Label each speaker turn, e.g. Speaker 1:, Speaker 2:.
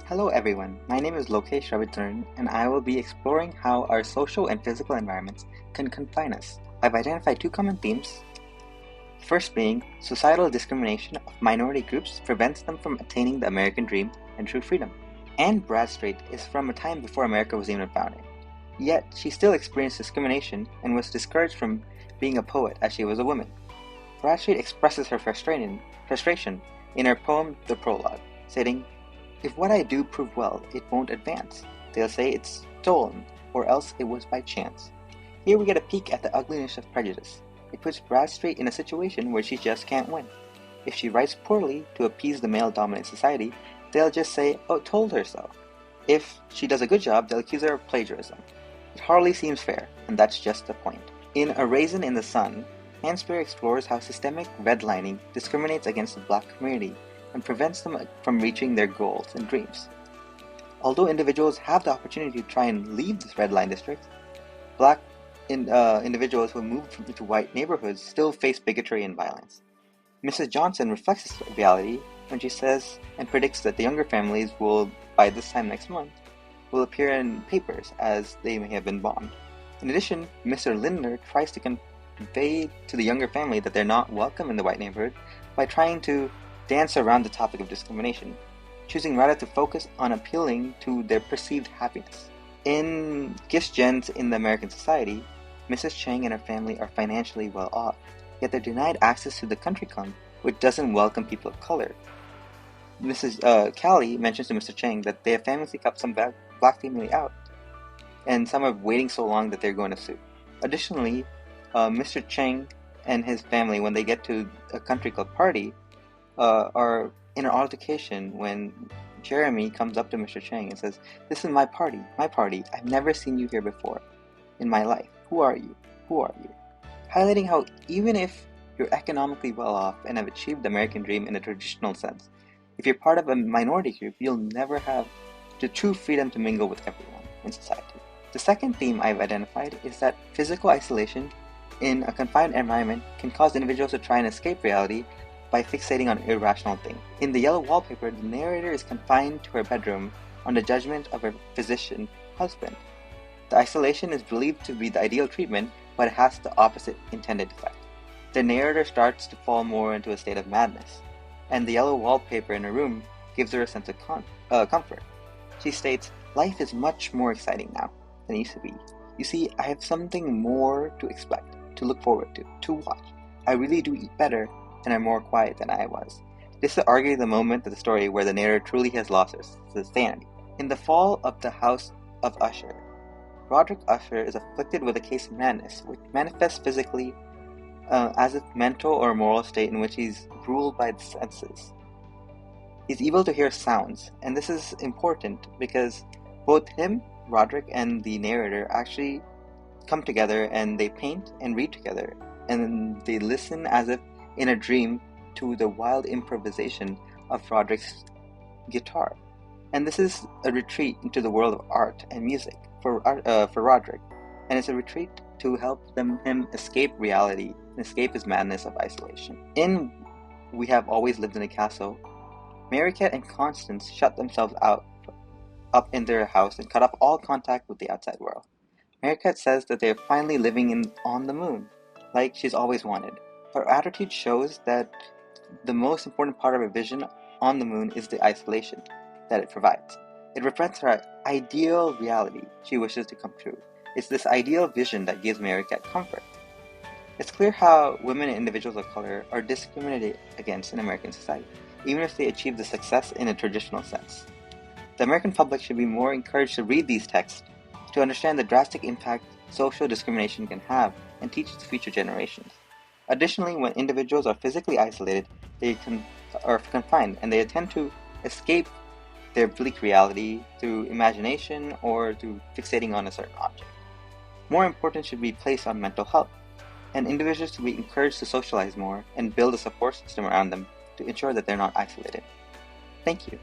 Speaker 1: Hello everyone, my name is Lokesh Ravitharan and I will be exploring how our social and physical environments can confine us. I've identified two common themes. First being, societal discrimination of minority groups prevents them from attaining the American dream and true freedom. Anne Bradstreet is from a time before America was even founded. Yet, she still experienced discrimination and was discouraged from being a poet as she was a woman. Bradstreet expresses her frustration in her poem The Prologue, stating, "If what I do prove well, it won't advance. They'll say it's stolen, or else it was by chance." Here we get a peek at the ugliness of prejudice. It puts Bradstreet in a situation where she just can't win. If she writes poorly to appease the male-dominant society, they'll just say, "Oh, told her so." If she does a good job, they'll accuse her of plagiarism. It hardly seems fair, and that's just the point. In A Raisin in the Sun, Hansberry explores how systemic redlining discriminates against the black community and prevents them from reaching their goals and dreams. Although individuals have the opportunity to try and leave this red line district, black individuals who move into white neighborhoods still face bigotry and violence. Mrs. Johnson reflects this reality when she says and predicts that the younger families will, by this time next month, will appear in papers as they may have been bombed. In addition, Mr. Lindner tries to convey to the younger family that they're not welcome in the white neighborhood by trying to dance around the topic of discrimination, choosing rather to focus on appealing to their perceived happiness. In Gifts Gens in the American Society, Mrs. Chang and her family are financially well off, yet they're denied access to the country club, which doesn't welcome people of color. Mrs. Callie mentions to Mr. Chang that they have famously kept some black family out, and some are waiting so long that they're going to sue. Additionally, Mr. Chang and his family, when they get to a country club party, are in an altercation when Jeremy comes up to Mr. Chang and says, "This is my party, I've never seen you here before in my life. Who are you? Who are you?" Highlighting how even if you're economically well off and have achieved the American dream in a traditional sense, if you're part of a minority group, you'll never have the true freedom to mingle with everyone in society. The second theme I've identified is that physical isolation in a confined environment can cause individuals to try and escape reality by fixating on irrational things. In The Yellow Wallpaper, the narrator is confined to her bedroom on the judgment of her physician husband. The isolation is believed to be the ideal treatment, but it has the opposite intended effect. The narrator starts to fall more into a state of madness, and the yellow wallpaper in her room gives her a sense of comfort. She states, "Life is much more exciting now than it used to be. You see, I have something more to expect, to look forward to watch. I really do eat better and are more quiet than I was." This is arguably the moment of the story where the narrator truly has lost her sanity. In The Fall of the House of Usher, Roderick Usher is afflicted with a case of madness, which manifests physically as a mental or moral state in which he's ruled by the senses. He's able to hear sounds, and this is important because both him, Roderick, and the narrator actually come together and they paint and read together, and they listen as if in a dream to the wild improvisation of Roderick's guitar. And this is a retreat into the world of art and music for Roderick, and it's a retreat to help him escape reality and escape his madness of isolation. In We Have Always Lived in a Castle, Mary-Cat and Constance shut themselves up in their house and cut off all contact with the outside world. Mary-Cat says that they are finally living on the moon, like she's always wanted. Her attitude shows that the most important part of her vision on the moon is the isolation that it provides. It represents her ideal reality she wishes to come true. It's this ideal vision that gives Mary-Cat comfort. It's clear how women and individuals of color are discriminated against in American society, even if they achieve the success in a traditional sense. The American public should be more encouraged to read these texts to understand the drastic impact social discrimination can have and teach its future generations. Additionally, when individuals are physically isolated, they are confined and they tend to escape their bleak reality through imagination or through fixating on a certain object. More importance should be placed on mental health, and individuals should be encouraged to socialize more and build a support system around them to ensure that they're not isolated. Thank you.